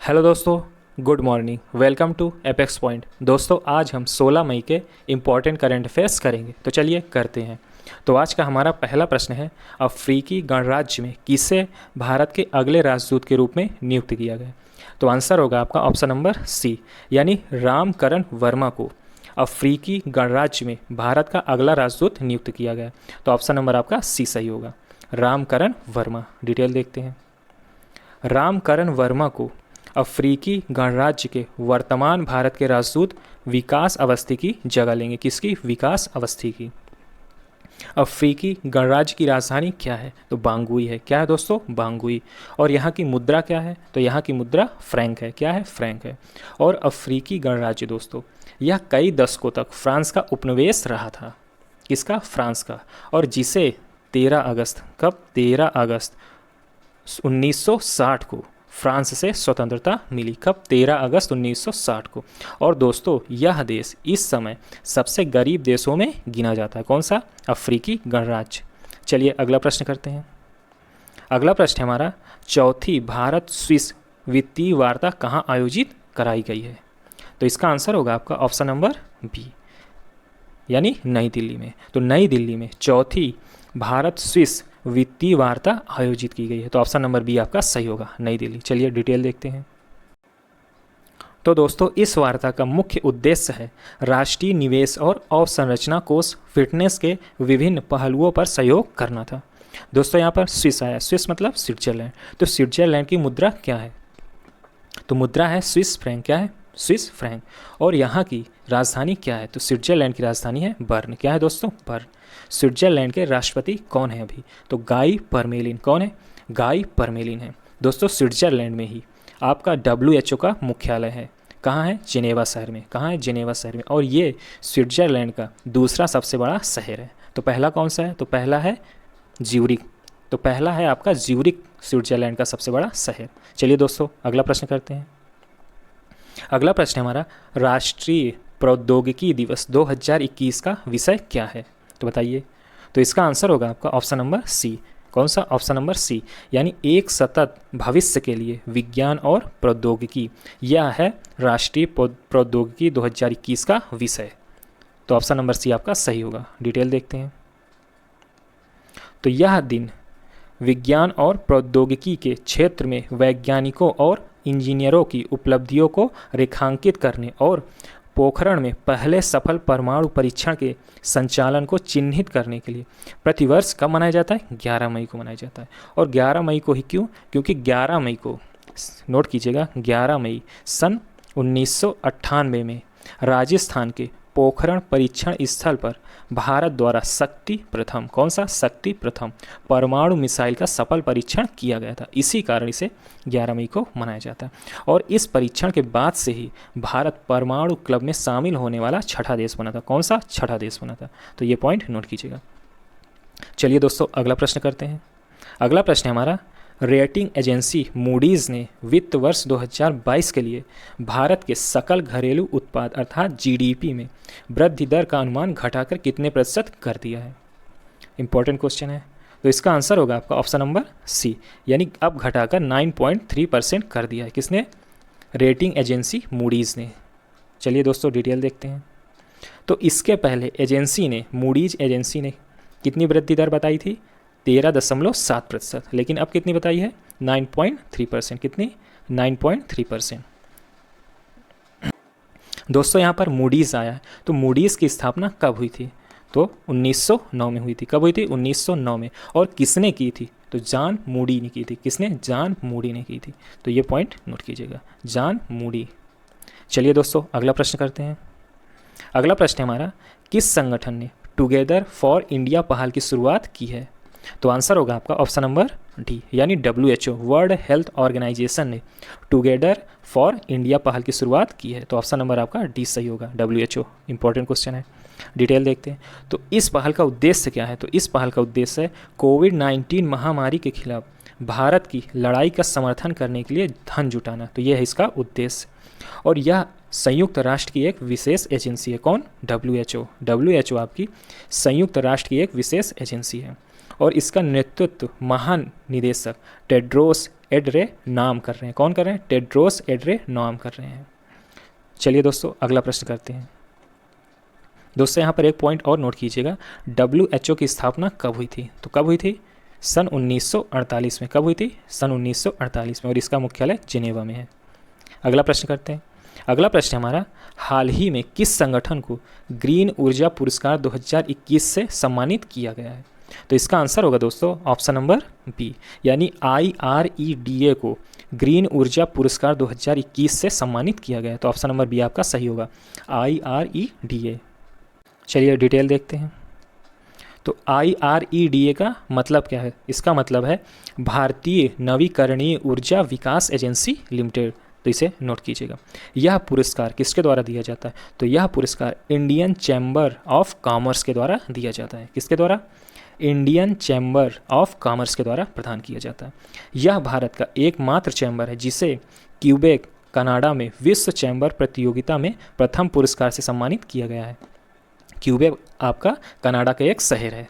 Hello दोस्तों, good morning. Welcome to apex point. दोस्तों, आज हम 16 मई के इम्पॉर्टेंट करंट अफेयर्स करेंगे, तो चलिए करते हैं। तो आज का हमारा पहला प्रश्न है, अफ्रीकी गणराज्य में किसे भारत के अगले राजदूत के रूप में नियुक्त किया गया? तो आंसर होगा आपका ऑप्शन नंबर सी, यानी रामकरण वर्मा को अफ्रीकी गणराज्य में भारत का अगला राजदूत नियुक्त किया गया। तो ऑप्शन नंबर आपका सी सही होगा, रामकरण वर्मा। डिटेल देखते हैं। रामकरण वर्मा को अफ्रीकी गणराज्य के वर्तमान भारत के राजदूत विकास अवस्थी की जगह लेंगे। किसकी? विकास अवस्थी की। अफ्रीकी गणराज्य की राजधानी क्या है? तो बांगुई है। क्या है दोस्तों? बांगुई। और यहाँ की मुद्रा क्या है? तो यहाँ की मुद्रा फ्रैंक है। क्या है? फ्रैंक है। और अफ्रीकी गणराज्य दोस्तों, यह कई दशकों तक फ्रांस का उपनिवेश रहा था। किसका? फ्रांस का। और जिसे 13 अगस्त, कब? 13 अगस्त 1960 को फ्रांस से स्वतंत्रता मिली। कब? 13 अगस्त 1960 को। और दोस्तों, यह देश इस समय सबसे गरीब देशों में गिना जाता है। कौन सा? अफ्रीकी गणराज्य। चलिए अगला प्रश्न करते हैं। अगला प्रश्न है हमारा, चौथी भारत स्विस वित्तीय वार्ता कहाँ आयोजित कराई गई है? तो इसका आंसर होगा आपका ऑप्शन नंबर बी, यानी नई दिल्ली में। तो नई दिल्ली में चौथी भारत स्विस वित्तीय वार्ता आयोजित की गई है। तो ऑप्शन नंबर बी आपका सही होगा, नई दिल्ली। चलिए डिटेल देखते हैं। तो दोस्तों, इस वार्ता का मुख्य उद्देश्य है राष्ट्रीय निवेश और अवसंरचना कोष फिटनेस के विभिन्न पहलुओं पर सहयोग करना था। दोस्तों, यहाँ पर स्विस आया। स्विस मतलब स्विट्जरलैंड। तो स्विट्जरलैंड की मुद्रा क्या है? तो मुद्रा है स्विस फ्रैंक। क्या है? Swiss franc. और यहाँ की राजधानी क्या है? तो स्विट्जरलैंड की राजधानी है बर्न। क्या है दोस्तों? बर्न। स्विट्जरलैंड के राष्ट्रपति कौन है अभी? तो गाई परमेलिन। कौन है? गाई परमेलिन है। दोस्तों, स्विट्जरलैंड में ही आपका WHO का मुख्यालय है। कहाँ है? जिनेवा शहर में। कहाँ है? जिनेवा शहर में। और ये स्विट्जरलैंड का दूसरा सबसे बड़ा शहर है। तो पहला कौन सा है? तो पहला है ज्यूरिक। तो पहला है आपका ज्यूरिक, स्विट्जरलैंड का सबसे बड़ा शहर। चलिए दोस्तों अगला प्रश्न करते हैं। अगला प्रश्न है हमारा, राष्ट्रीय प्रौद्योगिकी दिवस 2021 का विषय क्या है? तो बताइए। तो इसका आंसर होगा आपका ऑप्शन नंबर सी। कौन सा? ऑप्शन नंबर सी, यानी एक सतत भविष्य के लिए विज्ञान और प्रौद्योगिकी। यह है राष्ट्रीय प्रौद्योगिकी 2021 का विषय। तो ऑप्शन नंबर सी आपका सही होगा। डिटेल देखते हैं। तो यह दिन विज्ञान और प्रौद्योगिकी के क्षेत्र में वैज्ञानिकों और इंजीनियरों की उपलब्धियों को रेखांकित करने और पोखरण में पहले सफल परमाणु परीक्षण के संचालन को चिन्हित करने के लिए प्रतिवर्ष कब मनाया जाता है? 11 मई को मनाया जाता है। और 11 मई को ही क्यों? क्योंकि 11 मई को, नोट कीजिएगा, 11 मई सन 1998 में राजस्थान के पोखरण परीक्षण स्थल पर भारत द्वारा शक्ति प्रथम, कौन सा? शक्ति प्रथम परमाणु मिसाइल का सफल परीक्षण किया गया था। इसी कारण इसे 11 मई को मनाया जाता है। और इस परीक्षण के बाद से ही भारत परमाणु क्लब में शामिल होने वाला छठा देश बना था। कौन सा? छठा देश बना था। तो ये पॉइंट नोट कीजिएगा। चलिए दोस्तों अगला प्रश्न करते हैं। अगला प्रश्न है हमारा, रेटिंग एजेंसी मूडीज़ ने वित्त वर्ष 2022 के लिए भारत के सकल घरेलू उत्पाद अर्थात GDP में वृद्धि दर का अनुमान घटाकर कितने प्रतिशत कर दिया है? इंपॉर्टेंट क्वेश्चन है। तो इसका आंसर होगा आपका ऑप्शन नंबर सी, यानी अब घटाकर 9.3% कर दिया है। किसने? रेटिंग एजेंसी मूडीज़ ने। चलिए दोस्तों डिटेल देखते हैं। तो इसके पहले एजेंसी ने, मूडीज़ एजेंसी ने कितनी वृद्धि दर बताई थी? 13.7%। लेकिन अब कितनी बताई है? 9.3%। कितनी? 9.3%। दोस्तों, यहाँ पर मूडीज़ आया है। तो मूडीज़ की स्थापना कब हुई थी? तो 1909 में हुई थी। कब हुई थी? 1909 में। और किसने की थी? तो जॉन मूडी ने की थी। किसने? जॉन मूडी ने की थी। तो ये पॉइंट नोट कीजिएगा, जॉन मूडी। चलिए दोस्तों अगला प्रश्न करते हैं। अगला प्रश्न है हमारा, किस संगठन ने टुगेदर फॉर इंडिया पहल की शुरुआत की है? तो आंसर होगा आपका ऑप्शन नंबर डी, यानी WHO, वर्ल्ड हेल्थ ऑर्गेनाइजेशन ने टुगेदर फॉर इंडिया पहल की शुरुआत की है। तो ऑप्शन नंबर आपका डी सही होगा, WHO। इंपॉर्टेंट क्वेश्चन है। डिटेल देखते हैं। तो इस पहल का उद्देश्य क्या है? तो इस पहल का उद्देश्य है कोविड-19 महामारी के खिलाफ भारत की लड़ाई का समर्थन करने के लिए धन जुटाना। तो यह है इसका उद्देश्य। और यह संयुक्त राष्ट्र की एक विशेष एजेंसी है। कौन? WHO। WHO आपकी संयुक्त राष्ट्र की एक विशेष एजेंसी है। और इसका नेतृत्व महान निदेशक टेड्रोस एड्रेनॉम कर रहे हैं। कौन कर रहे हैं? टेड्रोस एड्रेनॉम कर रहे हैं। चलिए दोस्तों अगला प्रश्न करते हैं। दोस्तों यहाँ पर एक पॉइंट और नोट कीजिएगा, WHO की स्थापना कब हुई थी? तो कब हुई थी? सन 1948 में। कब हुई थी? सन 1948 में, और इसका मुख्यालय जिनेवा में है। अगला प्रश्न करते हैं। अगला प्रश्न हमारा, हाल ही में किस संगठन को ग्रीन ऊर्जा पुरस्कार 2021 से सम्मानित किया गया है? तो इसका आंसर होगा दोस्तों ऑप्शन नंबर बी, यानी IREDA को ग्रीन ऊर्जा पुरस्कार 2021 से सम्मानित किया गया है। तो ऑप्शन नंबर बी आपका सही होगा, IREDA। चलिए डिटेल देखते हैं। तो IREDA का मतलब क्या है? इसका मतलब है भारतीय नवीकरणीय ऊर्जा विकास एजेंसी लिमिटेड। तो इसे नोट कीजिएगा। यह पुरस्कार किसके द्वारा दिया जाता है? तो यह पुरस्कार इंडियन चैम्बर ऑफ कॉमर्स के द्वारा दिया जाता है। किसके द्वारा? इंडियन चैम्बर ऑफ कॉमर्स के द्वारा प्रदान किया जाता है। यह भारत का एकमात्र चैम्बर है जिसे क्यूबेक कनाडा में विश्व चैम्बर प्रतियोगिता में प्रथम पुरस्कार से सम्मानित किया गया है। क्यूबेक आपका कनाडा का एक शहर है।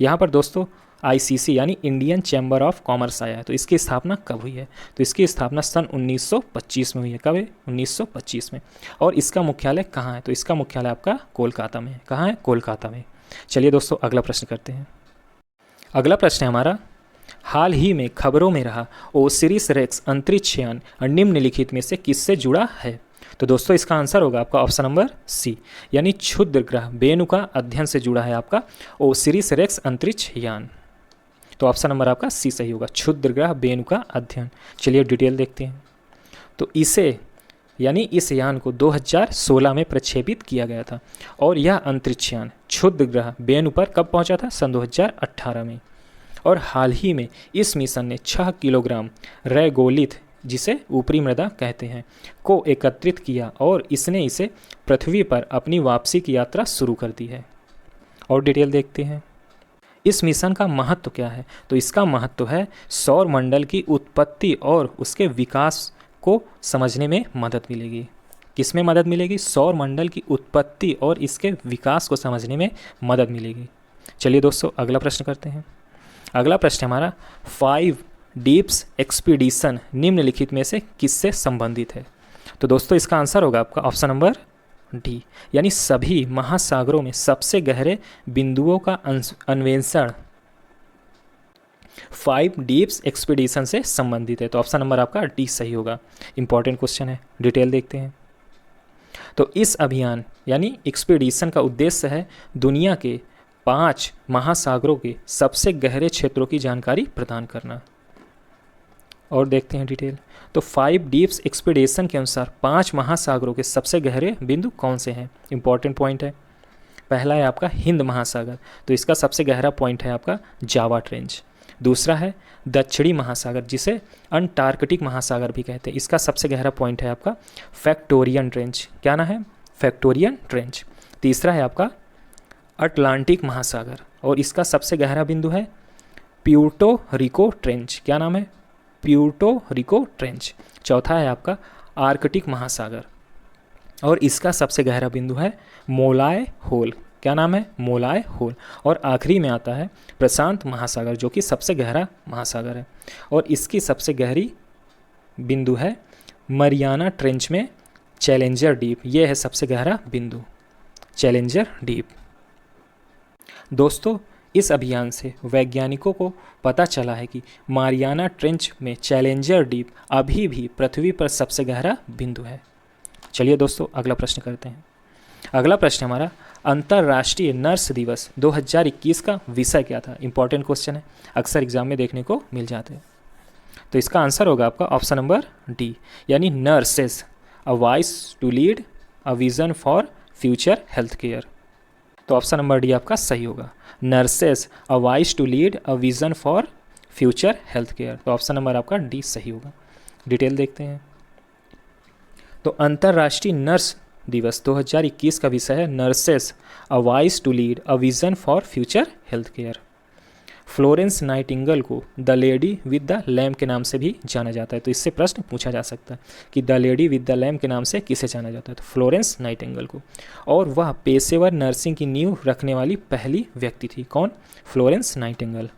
यहाँ पर दोस्तों ICC यानी इंडियन चैम्बर ऑफ कॉमर्स आया है। तो इसकी स्थापना कब हुई है? तो इसकी स्थापना सन 1925 में हुई है। कब है? 1925 में। और इसका मुख्यालय कहाँ है? तो इसका मुख्यालय आपका कोलकाता में है। कहाँ है? कोलकाता में। चलिए दोस्तों अगला प्रश्न करते हैं। अगला प्रश्न है हमारा, हाल ही में खबरों में रहा ओसिरिस रेक्स अंतरिक्ष यान निम्नलिखित में से किससे जुड़ा है? तो दोस्तों इसका आंसर होगा आपका ऑप्शन नंबर सी, यानी क्षुद्र ग्रह वेनु का अध्ययन से जुड़ा है आपका ओसिरिस रेक्स अंतरिक्ष यान। तो ऑप्शन नंबर आपका सी सही होगा, क्षुद्र ग्रह वेनु का अध्ययन। चलिए डिटेल देखते हैं। तो इसे यानी इस यान को 2016 में प्रक्षेपित किया गया था, और यह अंतरिक्ष यान क्षुद्र ग्रह वेनु पर कब पहुंचा था? सन 2018 में। और हाल ही में इस मिशन ने 6 किलोग्राम रेगोलिथ, जिसे ऊपरी मृदा कहते हैं, को एकत्रित किया, और इसने इसे पृथ्वी पर अपनी वापसी की यात्रा शुरू कर दी है। और डिटेल देखते हैं। इस मिशन का महत्व क्या है? तो इसका महत्व है सौर मंडल की उत्पत्ति और उसके विकास को समझने में मदद मिलेगी। किस में मदद मिलेगी? सौर मंडल की उत्पत्ति और इसके विकास को समझने में मदद मिलेगी। चलिए दोस्तों अगला प्रश्न करते हैं। अगला प्रश्न हमारा, 5 डीप्स एक्सपीडिशन निम्नलिखित में से किससे संबंधित है? तो दोस्तों इसका आंसर होगा आपका ऑप्शन नंबर डी, यानी सभी महासागरों में सबसे गहरे बिंदुओं का अन्वेषण 5 डीप्स एक्सपीडिशन से संबंधित है। तो ऑप्शन नंबर आपका डी सही होगा। इंपॉर्टेंट क्वेश्चन है, डिटेल देखते हैं। तो इस अभियान यानी एक्सपीडिशन का उद्देश्य है दुनिया के 5 महासागरों के सबसे गहरे क्षेत्रों की जानकारी प्रदान करना। और देखते हैं डिटेल। तो 5 डीप्स एक्सपीडिशन के अनुसार 5 महासागरों के सबसे गहरे बिंदु कौन से हैं? इंपॉर्टेंट पॉइंट है। पहला है आपका हिंद महासागर, तो इसका सबसे गहरा पॉइंट है आपका जावा ट्रेंच। दूसरा है दक्षिणी महासागर, जिसे अंटार्कटिक महासागर भी कहते हैं, इसका सबसे गहरा पॉइंट है आपका फैक्टोरियन ट्रेंच। क्या ना है? फैक्टोरियन ट्रेंच। तीसरा है आपका अटलांटिक महासागर, और इसका सबसे गहरा बिंदु है प्यूर्टो रिको ट्रेंच। क्या नाम है? Puerto Rico trench. चौथा है आपका आर्कटिक महासागर, और इसका सबसे गहरा बिंदु है मोलाय होल। क्या नाम है? मोलाय होल। और आखिरी में आता है प्रशांत महासागर, जो कि सबसे गहरा महासागर है, और इसकी सबसे गहरी बिंदु है मरियाना ट्रेंच में चैलेंजर डीप। ये है सबसे गहरा बिंदु, चैलेंजर डीप। दोस्तों इस अभियान से वैज्ञानिकों को पता चला है कि मारियाना ट्रेंच में चैलेंजर डीप अभी भी पृथ्वी पर सबसे गहरा बिंदु है। चलिए दोस्तों अगला प्रश्न करते हैं। अगला प्रश्न हमारा, अंतर्राष्ट्रीय नर्स दिवस 2021 का विषय क्या था? इंपॉर्टेंट क्वेश्चन है, अक्सर एग्जाम में देखने को मिल जाते हैं। तो इसका आंसर होगा आपका ऑप्शन नंबर डी, यानी nurses a voice to lead a vision for future health care. तो ऑप्शन नंबर डी आपका सही होगा, nurses a voice to lead a vision for future health care. तो ऑप्शन नंबर आपका D सही होगा। Detail देखते हैं। तो अंतर्राष्ट्रीय नर्स दिवस 2021 का विषय है nurses a voice to lead a vision for future health care. Florence Nightingale को the lady with the lamp के नाम से भी जाना जाता है। तो इससे प्रश्न पूछा जा सकता है कि the lady with the lamp के नाम से किसे जाना जाता है, तो फ्लोरेंस नाइटिंगेल को। और वह पेशेवर नर्सिंग की नींव रखने वाली पहली व्यक्ति थी। कौन? Florence Nightingale.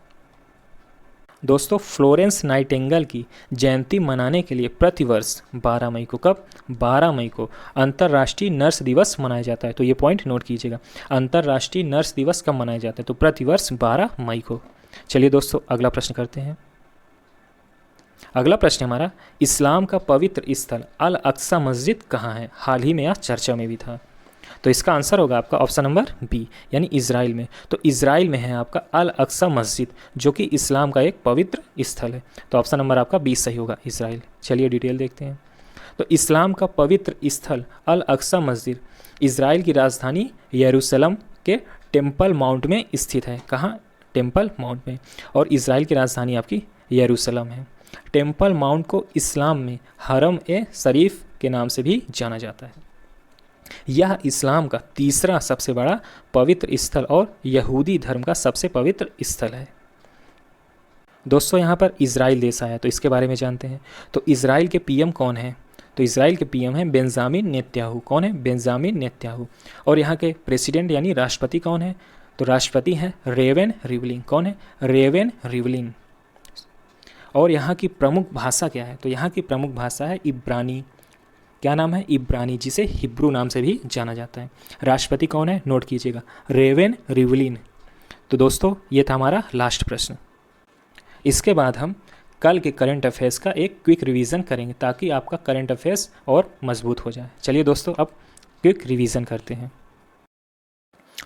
दोस्तों, फ्लोरेंस नाइटिंगेल की जयंती मनाने के लिए प्रतिवर्ष 12 मई को, कब? 12 मई को अंतर्राष्ट्रीय नर्स दिवस मनाया जाता है। तो ये पॉइंट नोट कीजिएगा, अंतर्राष्ट्रीय नर्स दिवस कब मनाया जाता है, तो प्रतिवर्ष 12 मई को। चलिए दोस्तों, अगला प्रश्न करते हैं। अगला प्रश्न हमारा, इस्लाम का पवित्र स्थल अल अक्सा मस्जिद कहाँ है? हाल ही में यह चर्चा में भी था। तो इसका आंसर होगा आपका ऑप्शन नंबर बी, यानी इजराइल में। तो इजराइल में है आपका अल अक्सा मस्जिद, जो कि इस्लाम का एक पवित्र स्थल है। तो ऑप्शन नंबर आपका बी सही होगा, इजराइल। चलिए डिटेल देखते हैं। तो इस्लाम का पवित्र स्थल अल अक्सा मस्जिद इजराइल की राजधानी यरूशलेम के टेम्पल माउंट में स्थित है। कहाँ? टेम्पल माउंट में। और इजराइल की राजधानी आपकी यरूशलेम है। टेम्पल माउंट को इस्लाम में हरम ए शरीफ के नाम से भी जाना जाता है। यह इस्लाम का तीसरा सबसे बड़ा पवित्र स्थल और यहूदी धर्म का सबसे पवित्र स्थल है। दोस्तों, यहाँ पर इजराइल देश आया, तो इसके बारे में जानते हैं। तो इजराइल के पीएम कौन है? तो इजराइल के पीएम हैं बेंजामिन नेतन्याहू। कौन है? Benjamin Netanyahu. और यहाँ के प्रेसिडेंट यानी राष्ट्रपति कौन है? तो राष्ट्रपति हैं रेवेन रिवलिन। कौन है? रेवेन रिवलिन। और यहाँ की प्रमुख भाषा क्या है? तो यहाँ की प्रमुख भाषा है इब्रानी। क्या नाम है? इब्रानी, जिसे हिब्रू नाम से भी जाना जाता है। राष्ट्रपति कौन है? नोट कीजिएगा, रेवेन रिवलिन। तो दोस्तों, ये था हमारा लास्ट प्रश्न। इसके बाद हम कल के करंट अफेयर्स का एक क्विक रिवीजन करेंगे, ताकि आपका करंट अफेयर्स और मजबूत हो जाए। चलिए दोस्तों, अब क्विक रिवीजन करते हैं।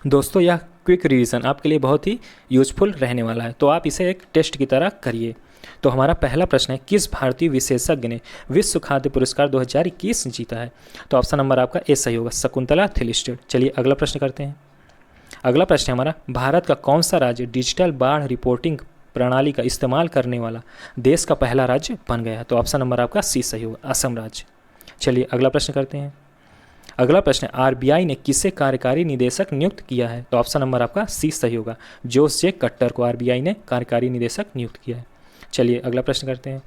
दोस्तों, यह क्विक रिवीजन आपके लिए बहुत ही यूजफुल रहने वाला है, तो आप इसे एक टेस्ट की तरह करिए। तो हमारा पहला प्रश्न है, किस भारतीय विशेषज्ञ ने विश्व खाद्य पुरस्कार 2021 जीता है? तो ऑप्शन नंबर आपका ए सही होगा, शकुंतला थिलिस्टेड। चलिए अगला प्रश्न करते हैं। अगला प्रश्न है हमारा, भारत का कौन सा राज्य डिजिटल बाढ़ रिपोर्टिंग प्रणाली का इस्तेमाल करने वाला देश का पहला राज्य बन गया है? तो ऑप्शन नंबर आपका सी सही होगा, असम राज्य। चलिए अगला प्रश्न करते हैं। अगला प्रश्न है, आरबीआई ने किसे कार्यकारी निदेशक नियुक्त किया है? तो ऑप्शन नंबर आपका सी सही होगा, जोस जे कट्टर को आरबीआई ने कार्यकारी निदेशक नियुक्त किया है। चलिए अगला प्रश्न करते हैं।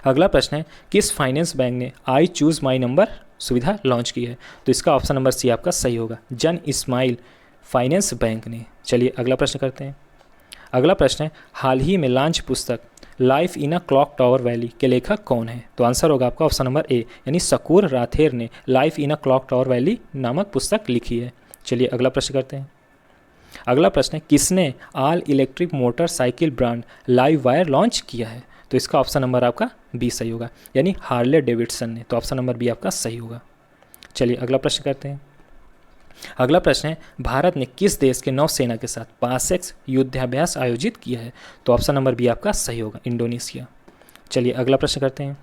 अगला प्रश्न है, किस फाइनेंस बैंक ने आई चूज़ माई नंबर सुविधा लॉन्च की है? तो इसका ऑप्शन नंबर सी आपका सही होगा, जन इस्माइल फाइनेंस बैंक ने। चलिए अगला प्रश्न करते हैं। अगला प्रश्न है, हाल ही में लॉन्च पुस्तक life in a clock tower valley के लेखक कौन है? तो आंसर होगा आपका ऑप्शन नंबर ए, यानी शकूर राथेर ने life in a clock tower valley नामक पुस्तक लिखी है। चलिए अगला प्रश्न करते हैं। अगला प्रश्न है, किसने all electric motorcycle brand live wire launch किया है? तो इसका ऑप्शन नंबर आपका बी सही होगा, यानी हार्ले डेविडसन ने। तो ऑप्शन नंबर बी आपका सही होगा। चलिए अगला प्रश्न करते हैं। अगला प्रश्न है, भारत ने किस देश के नौसेना के साथ पासेक्स युद्धाभ्यास आयोजित किया है? तो ऑप्शन नंबर बी आपका सही होगा, इंडोनेशिया। चलिए अगला प्रश्न करते हैं।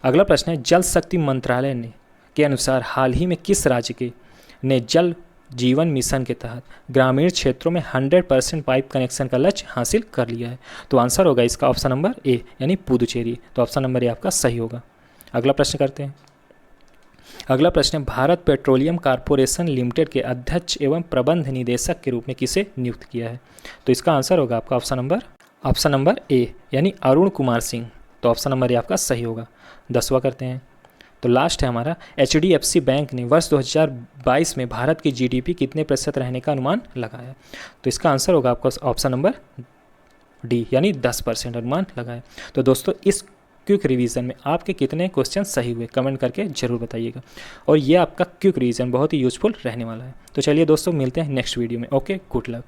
अगला प्रश्न है, जल शक्ति मंत्रालय ने के अनुसार हाल ही में किस राज्य ने जल जीवन मिशन के तहत ग्रामीण क्षेत्रों में 100% पाइप कनेक्शन का लक्ष्य हासिल कर लिया है? तो आंसर होगा इसका ऑप्शन नंबर ए, यानी पुदुचेरी। तो ऑप्शन नंबर ए आपका सही होगा। अगला प्रश्न करते हैं। अगला प्रश्न है, भारत पेट्रोलियम कॉर्पोरेशन लिमिटेड के अध्यक्ष एवं प्रबंध निदेशक के रूप में किसे नियुक्त किया है? तो इसका आंसर होगा आपका ऑप्शन नंबर ए, यानी अरुण कुमार सिंह। तो ऑप्शन नंबर ए आपका सही होगा। 10वां करते हैं। तो लास्ट है हमारा, HDFC बैंक ने वर्ष 2022 में भारत की GDP कितने प्रतिशत रहने का अनुमान लगाया? तो इसका आंसर होगा आपका ऑप्शन नंबर डी, यानी 10% अनुमान लगाया। तो दोस्तों, इस क्विक रिवीजन में आपके कितने क्वेश्चन सही हुए कमेंट करके जरूर बताइएगा, और ये आपका क्विक रिवीजन बहुत ही यूजफुल रहने वाला है। तो चलिए दोस्तों, मिलते हैं नेक्स्ट वीडियो में। Okay, good luck.